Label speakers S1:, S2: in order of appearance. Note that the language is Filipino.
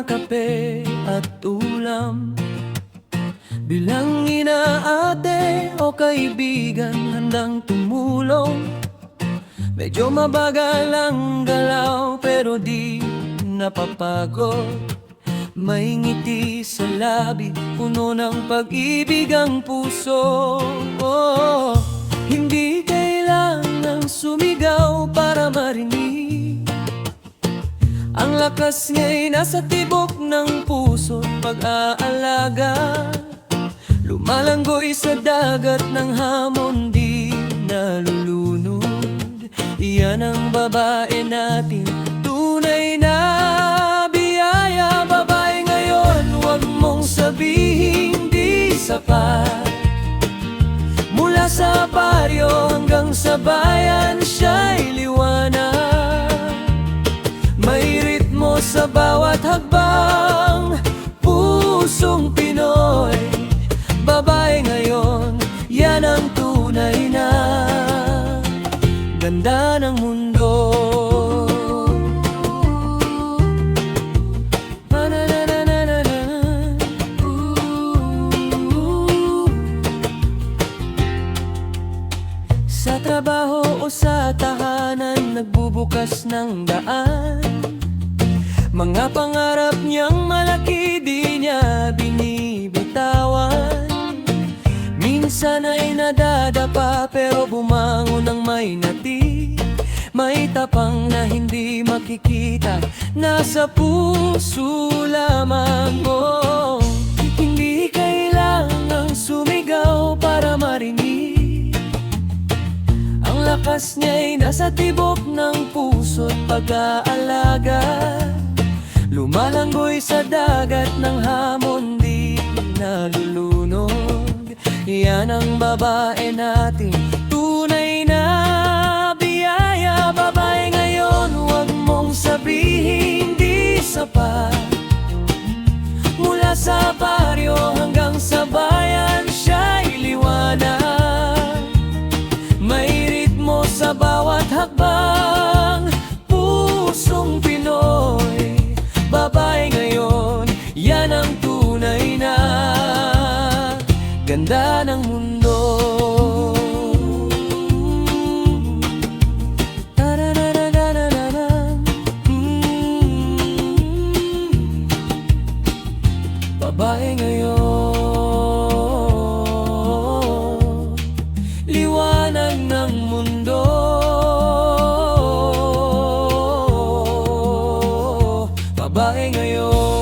S1: na kape at ulam. Bilang ina, ate o kaibigan handang tumulong. Medyo mabagal ang galaw pero di napapagod. May ngiti sa labi, puno ng pag-ibig ang puso. Hindi kailangang sumigaw para marinig. Ang lakas niya'y nasa tibok ng puso't pag-aalaga. Lumalanggoy sa dagat ng hamon, di nalulunod. Iyan ang babae natin, tunay na biyaya. Babae ngayon, huwag mong sabihin di sapat. Mula sa baryo hanggang sa bayan, siya'y liwanag. May ritmo sa bawat hakbang, pusong Pinoy. Babae ngayon, yan ang tunay na ganda ng mundo. Sa trabaho o sa tahanan, nagbubukas ng daan. Mga pangarap niyang malaki, di niya binibitawan. Minsan ay nadadapa pero bumangon ng may nati. May tapang na hindi makikita, nasa puso lamang. Hindi kailangang sumigaw para marinig. Ang lakas niya'y nasa tibok ng puso't pag-aalaga. Lumalanggoy sa dagat ng hamon, di nalulunod. Yan ang babae natin, tunay na biyaya. Babae ngayon, huwag mong sabihin di sapat. Mula sa baryo hanggang sa bayan, siya'y liwanag. May ritmo sa bawat hakbang, pusong Pinoy. Babae ngayon, yan ang tunay na ganda ng mundo. Babae ngayon, liwanag ng mundo. Babae ngayon.